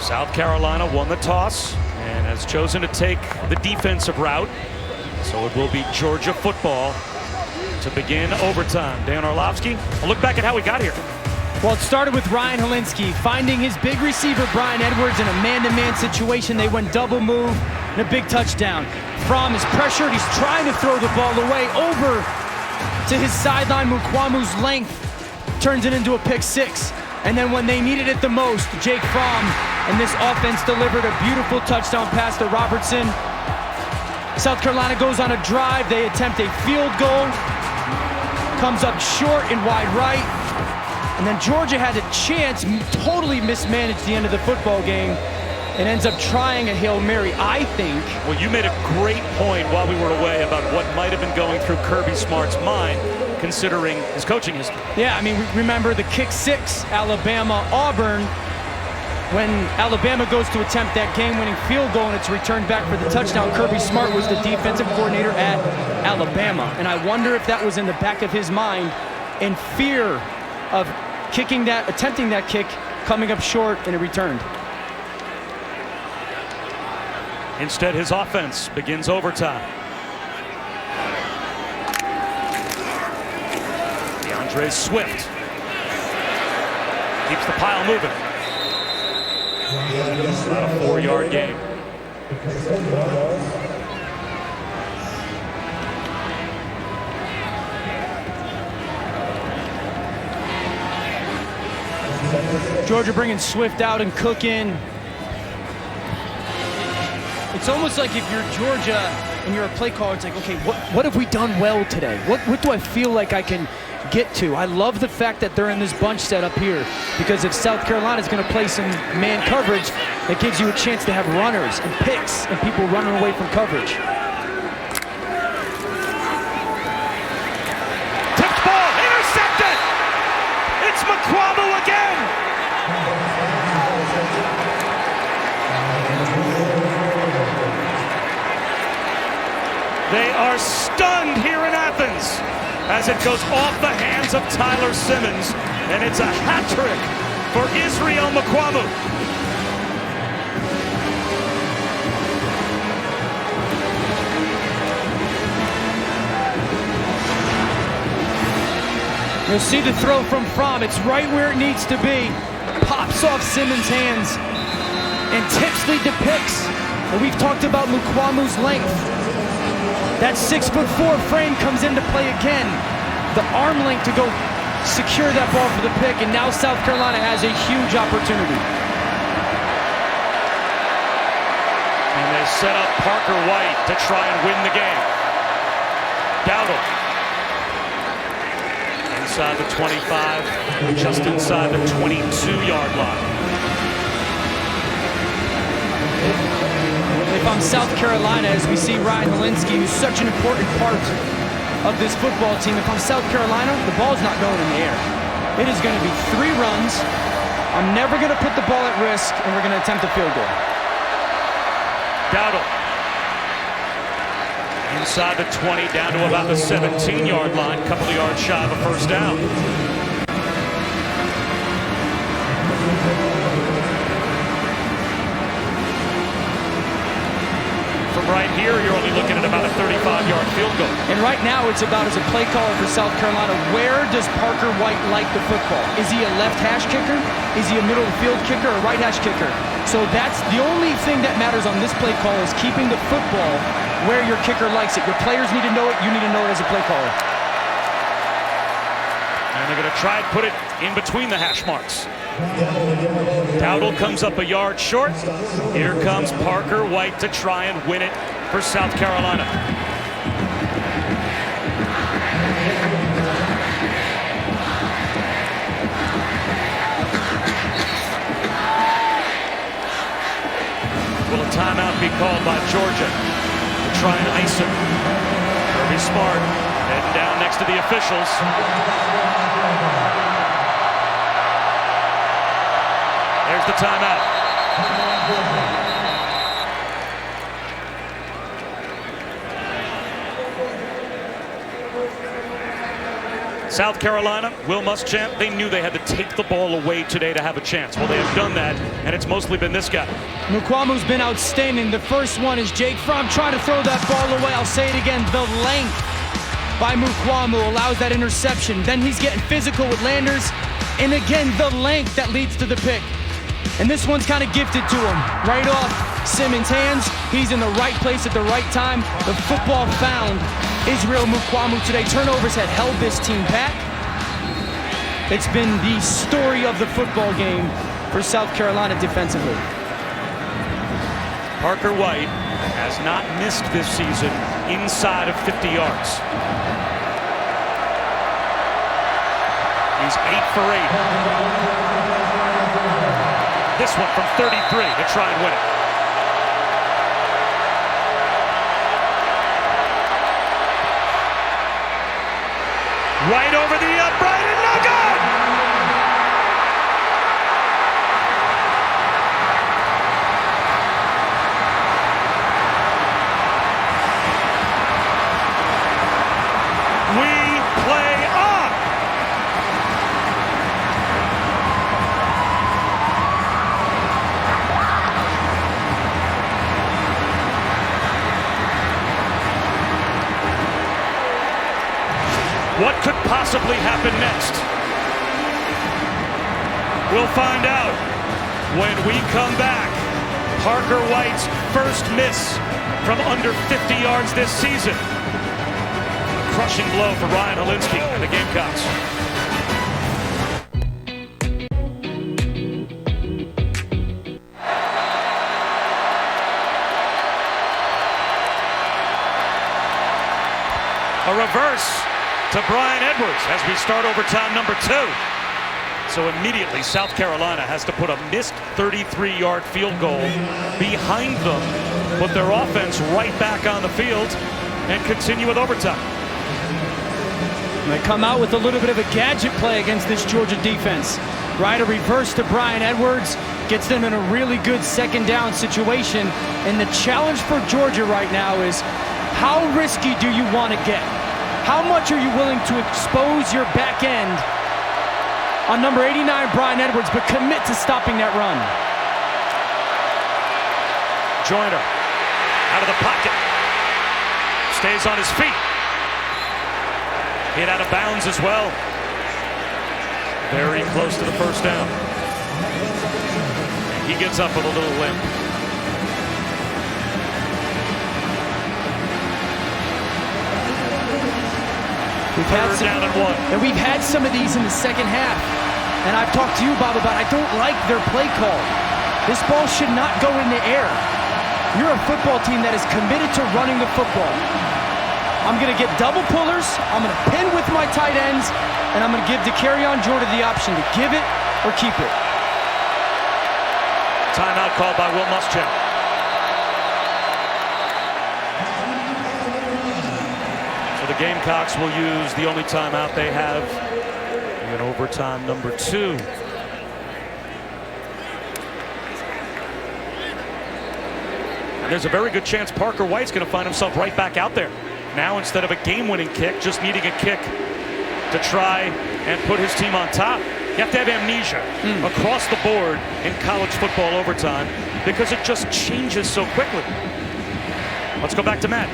South Carolina won the toss and has chosen to take the defensive route. So it will be Georgia football to begin overtime. Dan Orlovsky, a look back at how we got here. Well, it started with Ryan Helinski finding his big receiver, Brian Edwards, in a man-to-man situation. They went double move and a big touchdown. Fromm is pressured. He's trying to throw the ball away over to his sideline. Mukwamu's length turns it into a pick six. And then when they needed it the most, Jake Fromm and this offense delivered a beautiful touchdown pass to Robertson. South Carolina goes on a drive. They attempt a field goal. Comes up short and wide right. And then Georgia had a chance, totally mismanaged the end of the football game, and ends up trying a Hail Mary, I think. Well, you made a great point while we were away about what might have been going through Kirby Smart's mind, considering his coaching history. Yeah, I mean, remember the kick six, Alabama-Auburn, when Alabama goes to attempt that game-winning field goal and it's returned back for the touchdown. Kirby Smart was the defensive coordinator at Alabama. And I wonder if that was in the back of his mind in fear of attempting that kick, coming up short, and it returned. Instead, his offense begins overtime. DeAndre Swift keeps the pile moving. About a 4-yard gain. Georgia bringing Swift out and Cook in. It's almost like if you're Georgia and you're a play caller, it's like, okay, what have we done well today? What do I feel like I can get to? I love the fact that they're in this bunch set up here, because if South Carolina is going to play some man coverage, it gives you a chance to have runners and picks and people running away from coverage. Tipped ball, intercepted! It's Mukwamu again! They are stunned here in Athens as it goes off the hands of Tyler Simmons, and it's a hat trick for Israel Mukwamu. You'll see the throw from Fromm. It's right where it needs to be. Pops off Simmons' hands. And Tipsley depicts, and we've talked about Mukwamu's length. That 6'4" frame comes into play again. The arm length to go secure that ball for the pick, and now South Carolina has a huge opportunity. And they set up Parker White to try and win the game. Dowdle. Inside the 25, just inside the 22-yard line. If I'm South Carolina, as we see Ryan Helinski, who's such an important part of this football team, if I'm South Carolina, the ball's not going in the air. It is going to be 3 runs. I'm never going to put the ball at risk, and we're going to attempt a field goal. Dowdle. Inside the 20, down to about the 17-yard line, couple of yards shy of a first down. From right here, you're only looking at about a 35-yard field goal. And right now, it's about, as a play caller for South Carolina, where does Parker White like the football? Is he a left hash kicker? Is he a middle of the field kicker or right hash kicker? So that's the only thing that matters on this play call, is keeping the football where your kicker likes it. Your players need to know it. You need to know it as a play caller. And they're going to try and put it in between the hash marks. Dowdle comes up a yard short. Here comes Parker White to try and win it for South Carolina. Will a timeout be called by Georgia to try and ice him? Kirby Smart heading down next to the officials. There's the timeout. South Carolina, Will Muschamp, they knew they had to take the ball away today to have a chance. Well, they have done that, and it's mostly been this guy. Mukwamu's been outstanding. The first one is Jake Fromm trying to throw that ball away. I'll say it again, the length by Mukwamu allows that interception. Then he's getting physical with Landers, and again, the length that leads to the pick. And this one's kind of gifted to him. Right off Simmons' hands, he's in the right place at the right time. The football found Israel Mukwamu today. Turnovers had held this team back. It's been the story of the football game for South Carolina defensively. Parker White has not missed this season inside of 50 yards. He's 8 for 8. This one from 33 to try and win it. Right over the upright and no good! We play on! What could possibly happen next? We'll find out when we come back. Parker White's first miss from under 50 yards this season. A crushing blow for Ryan Holinsky and the Gamecocks. A reverse to Brian Edwards as we start overtime number 2. So immediately South Carolina has to put a missed 33-yard field goal behind them, put their offense right back on the field, and continue with overtime. They come out with a little bit of a gadget play against this Georgia defense. Right, a reverse to Brian Edwards gets them in a really good second down situation. And the challenge for Georgia right now is, how risky do you want to get? How much are you willing to expose your back end on number 89, Brian Edwards, but commit to stopping that run? Joyner out of the pocket. Stays on his feet. Hit out of bounds as well. Very close to the first down. And he gets up with a little limp. We've had some of these in the second half. And I've talked to you, Bob, about I don't like their play call. This ball should not go in the air. You're a football team that is committed to running the football. I'm going to get double pullers. I'm going to pin with my tight ends. And I'm going to give Dakereon Jordan the option to give it or keep it. Timeout called by Will Muschamp. The Gamecocks will use the only timeout they have in overtime number 2. And there's a very good chance Parker White's going to find himself right back out there. Now, instead of a game-winning kick, just needing a kick to try and put his team on top. You have to have amnesia across the board in college football overtime because it just changes so quickly. Let's go back to Matt.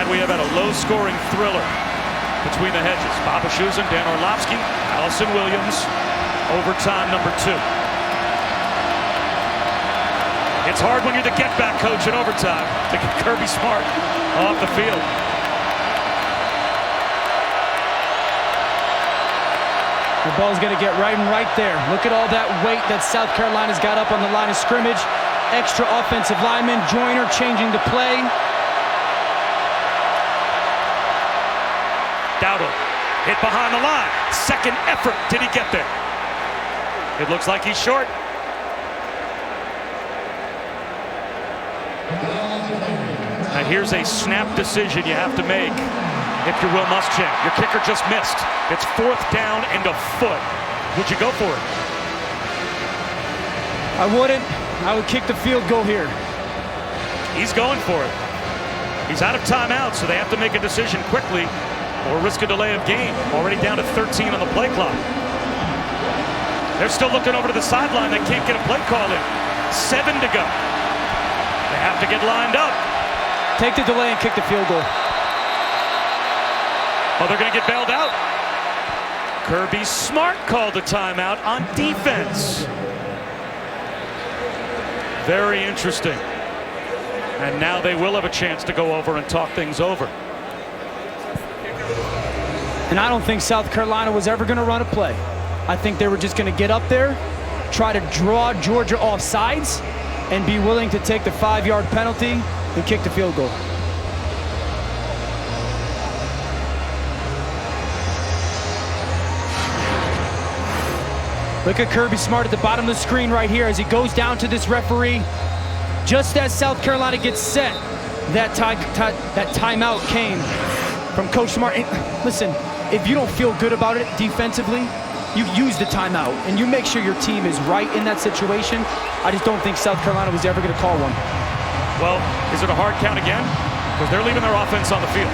We have had a low-scoring thriller between the hedges. Baba Schusen, Dan Orlovsky, Allison Williams, overtime number 2. It's hard when you're the get-back coach in overtime to get Kirby Smart off the field. The ball's going to get right there. Look at all that weight that South Carolina's got up on the line of scrimmage. Extra offensive lineman, Joyner changing the play. Dowdle hit behind the line. Second effort. Did he get there? It looks like he's short. Now here's a snap decision you have to make if you're Will Muschamp. Your kicker just missed. It's 4th down and a foot. Would you go for it? I wouldn't. I would kick the field goal here. He's going for it. He's out of timeout, so they have to make a decision quickly or risk a delay of game. Already down to 13 on the play clock. They're still looking over to the sideline. They can't get a play call in. 7 to go. They have to get lined up. Take the delay and kick the field goal. Oh, they're going to get bailed out. Kirby Smart called a timeout on defense. Very interesting. And now they will have a chance to go over and talk things over. And I don't think South Carolina was ever going to run a play. I think they were just going to get up there, try to draw Georgia off sides, and be willing to take the 5-yard penalty and kick the field goal. Look at Kirby Smart at the bottom of the screen right here as he goes down to this referee. Just as South Carolina gets set, that timeout came from Coach Smart. And listen, if you don't feel good about it defensively, you use the timeout and you make sure your team is right in that situation. I just don't think South Carolina was ever going to call one. Well, is it a hard count again? Because they're leaving their offense on the field.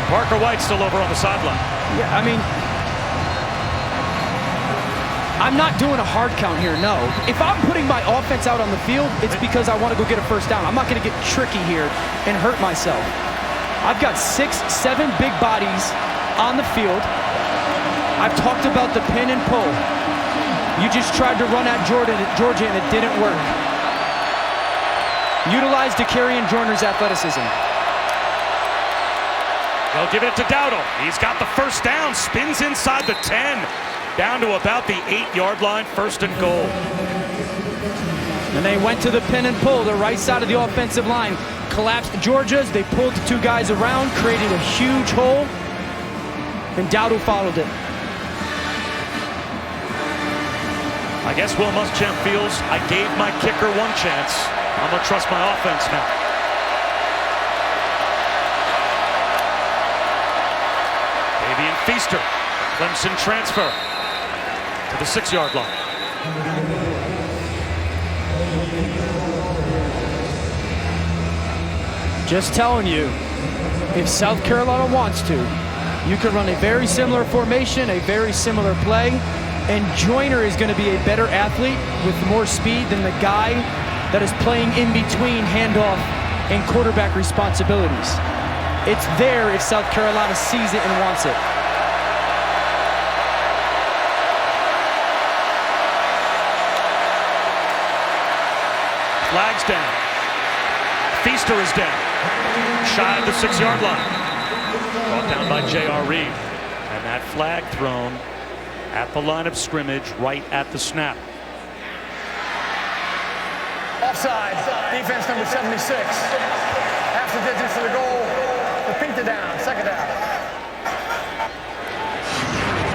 Parker White's still over on the sideline. Yeah, I mean, I'm not doing a hard count here, no. If I'm putting my offense out on the field, it's because I want to go get a first down. I'm not going to get tricky here and hurt myself. I've got 6, 7 big bodies on the field. I've talked about the pin and pull. You just tried to run at Georgia and it didn't work. Utilize Dakarian Joyner's athleticism. They'll give it to Dowdle. He's got the first down, spins inside the 10. Down to about the 8-yard line, 1st and goal. And they went to the pin and pull, the right side of the offensive line. Collapsed Georgia's, they pulled the 2 guys around, created a huge hole, and Dowdle followed it. I guess Will Muschamp feels I gave my kicker one chance. I'm going to trust my offense now. Fabian Feaster, Clemson transfer. To the 6-yard line. Just telling you, if South Carolina wants to, you can run a very similar formation, a very similar play, and Joyner is going to be a better athlete with more speed than the guy that is playing in between handoff and quarterback responsibilities. It's there if South Carolina sees it and wants it. Flag's down. Feaster is down. Shy of the 6-yard line. Brought down by J.R. Reed. And that flag thrown at the line of scrimmage right at the snap. Offside. Defense number 76. Half the distance to the goal. Repeat the down. 2nd down.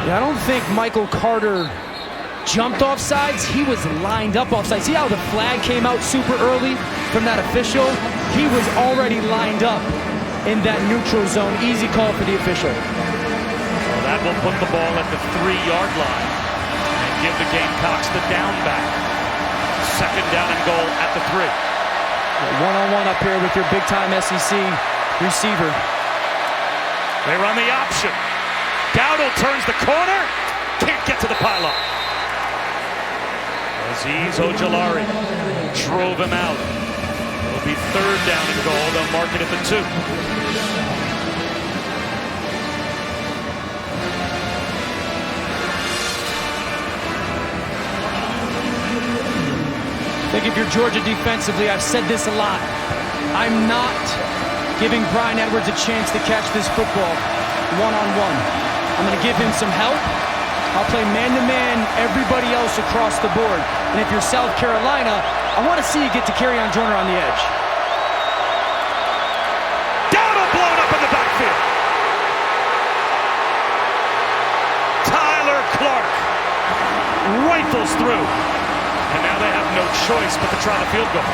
Yeah, I don't think Michael Carter jumped off sides. He was lined up off sides. See how the flag came out super early from that official? He was already lined up in that neutral zone. Easy call for the official. So that will put the ball at the 3-yard line and give the Gamecocks the down back. 2nd down and goal at the 3. One-on-one up here with your big-time SEC receiver. They run the option. Dowdle turns the corner. Can't get to the pylon. Azeez Ojulari drove him out. It'll be 3rd down and goal. They'll mark it at the 2. I think if you're Georgia defensively, I've said this a lot. I'm not giving Bryan Edwards a chance to catch this football one-on-one. I'm going to give him some help. I'll play man-to-man everybody else across the board. And if you're South Carolina, I want to see you get Dakarian Joyner on the edge. Dowdle blown up in the backfield. Tyler Clark rifles through. And now they have no choice but to try the field goal.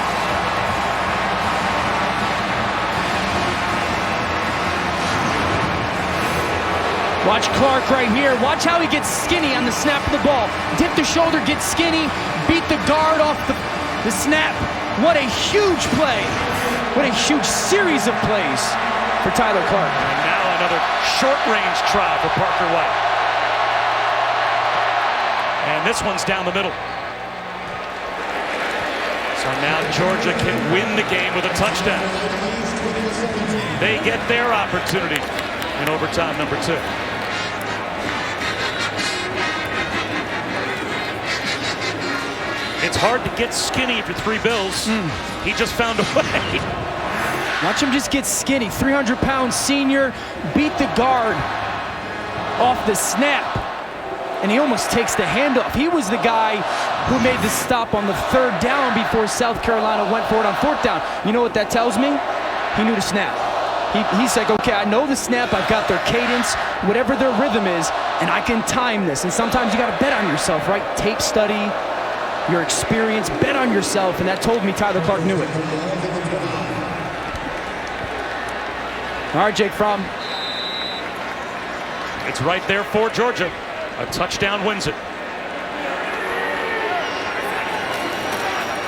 Watch Clark right here. Watch how he gets skinny on the snap of the ball. Dip the shoulder, get skinny, beat the guard off the snap. What a huge play. What a huge series of plays for Tyler Clark. And now another short-range try for Parker White. And this one's down the middle. So now Georgia can win the game with a touchdown. They get their opportunity in overtime number 2. It's hard to get skinny for 3 Bills. He just found a way. Watch him just get skinny. 300-pound senior, beat the guard off the snap. And he almost takes the handoff. He was the guy who made the stop on the 3rd down before South Carolina went for it on 4th down. You know what that tells me? He knew the snap. He's like, okay, I know the snap. I've got their cadence, whatever their rhythm is, and I can time this. And sometimes you got to bet on yourself, right? Tape study, your experience, bet on yourself, and that told me Tyler Clark knew it. All right, Jake Fromm. It's right there for Georgia. A touchdown wins it.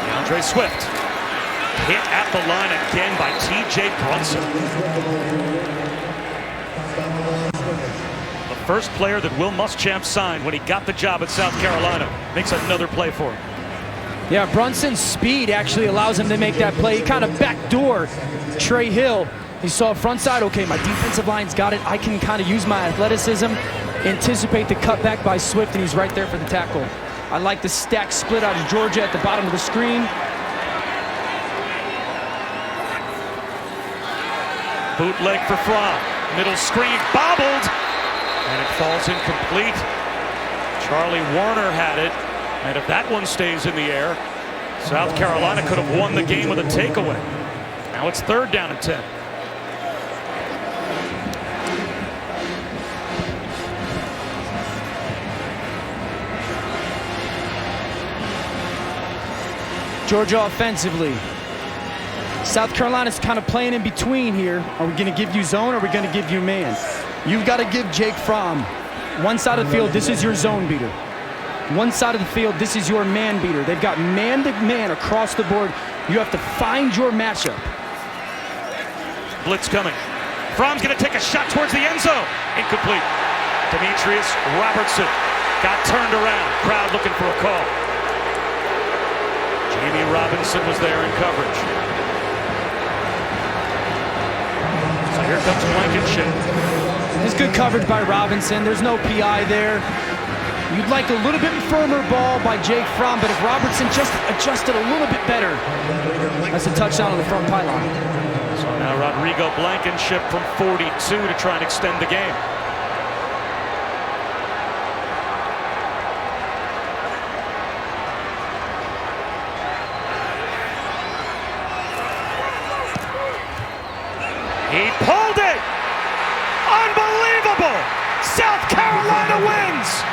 DeAndre Swift hit at the line again by T.J. Brunson. The first player that Will Muschamp signed when he got the job at South Carolina makes another play for him. Yeah, Brunson's speed actually allows him to make that play. He kind of backdoor Trey Hill. He saw front side, okay, my defensive line's got it. I can kind of use my athleticism, anticipate the cutback by Swift, and he's right there for the tackle. I like the stack split out of Georgia at the bottom of the screen. Bootleg for Fromm. Middle screen, bobbled, and it falls incomplete. Charlie Warner had it, and if that one stays in the air, South Carolina could have won the game with a takeaway. Now it's 3rd down and 10. Georgia offensively. South Carolina's kind of playing in between here. Are we going to give you zone or are we going to give you man? You've got to give Jake Fromm. One side of the field, this is your zone beater. One side of the field, this is your man beater. They've got man-to-man across the board. You have to find your matchup. Blitz coming. Fromm's going to take a shot towards the end zone. Incomplete. Demetrius Robertson got turned around. Crowd looking for a call. Jamie Robinson was there in coverage. So here comes Blankenship. It's good coverage by Robinson. There's no PI there. You'd like a little bit firmer ball by Jake Fromm, but if Robertson just adjusted a little bit better, that's a touchdown on the front pylon. So now Rodrigo Blankenship from 42 to try and extend the game. He pulled it! Unbelievable! South Carolina wins!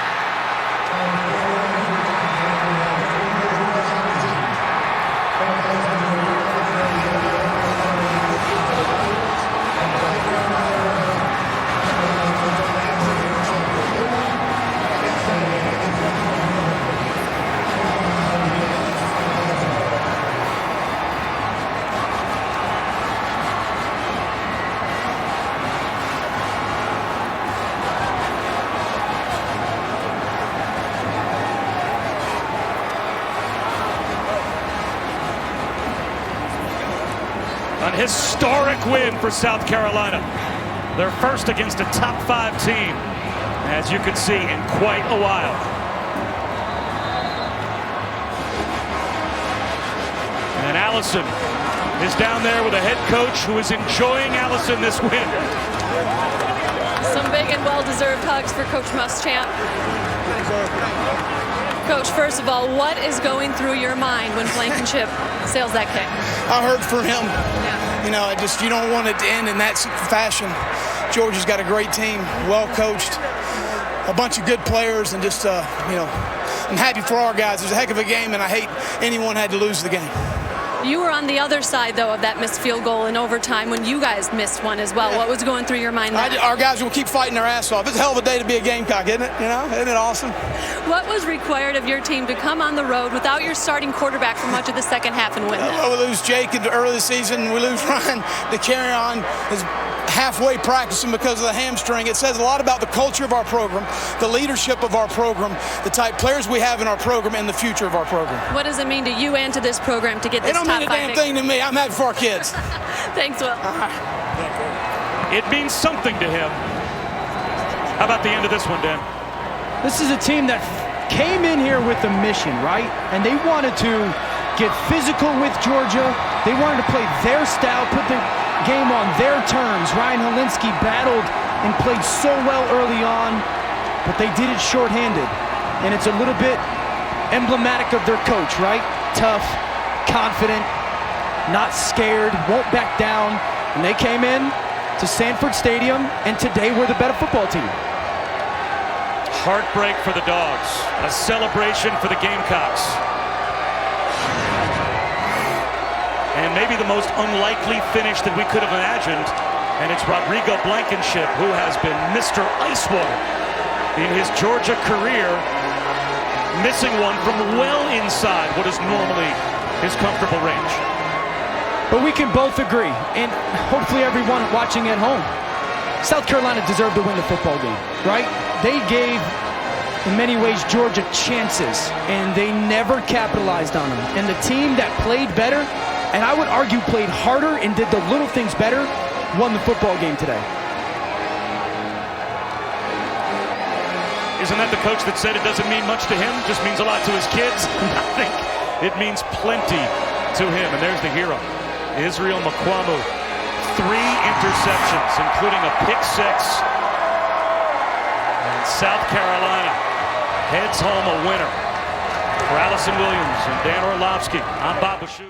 An historic win for South Carolina. Their first against a top 5 team, as you can see, in quite a while. And Allison is down there with a head coach who is enjoying Allison this win. Some big and well-deserved hugs for Coach Muschamp. Coach, first of all, what is going through your mind when Blankenship sails that kick? I heard from him. Yeah. You know, you don't want it to end in that fashion. Georgia's got a great team, well coached, a bunch of good players, and just, you know, I'm happy for our guys. It was a heck of a game, and I hate anyone had to lose the game. You were on the other side, though, of that missed field goal in overtime when you guys missed one as well. What was going through your mind then? Our guys will keep fighting their ass off. It's a hell of a day to be a Gamecock, isn't it? You know, isn't it awesome? What was required of your team to come on the road without your starting quarterback for much of the second half and win that? We lose Jake in the early season. We lose Ryan. The carry on is halfway practicing because of the hamstring. It says a lot about the culture of our program, the leadership of our program, the type players we have in our program, and the future of our program. What does it mean to you and to this program to get this top 5? It don't mean a damn thing to me. I'm happy for our kids. Thanks, Will. It means something to him. How about the end of this one, Dan? This is a team that came in here with a mission, right? And they wanted to get physical with Georgia. They wanted to play their style, put the game on their terms. Ryan Holinsky battled and played so well early on, but they did it shorthanded. And it's a little bit emblematic of their coach, right? Tough, confident, not scared, won't back down. And they came in to Sanford Stadium, and today we're the better football team. Heartbreak for the Dogs, a celebration for the Gamecocks. And maybe the most unlikely finish that we could have imagined, and it's Rodrigo Blankenship, who has been Mr. Icewater in his Georgia career, missing one from well inside what is normally his comfortable range. But we can both agree, and hopefully everyone watching at home, South Carolina deserved to win the football game, right? They gave, in many ways, Georgia chances, and they never capitalized on them. And the team that played better, and I would argue played harder and did the little things better, won the football game today. Isn't that the coach that said it doesn't mean much to him, just means a lot to his kids? I think it means plenty to him, and there's the hero, Israel Makwamu. 3 interceptions, including a pick 6. And South Carolina heads home a winner. For Allison Williams and Dan Orlovsky, I'm Bob Bashut.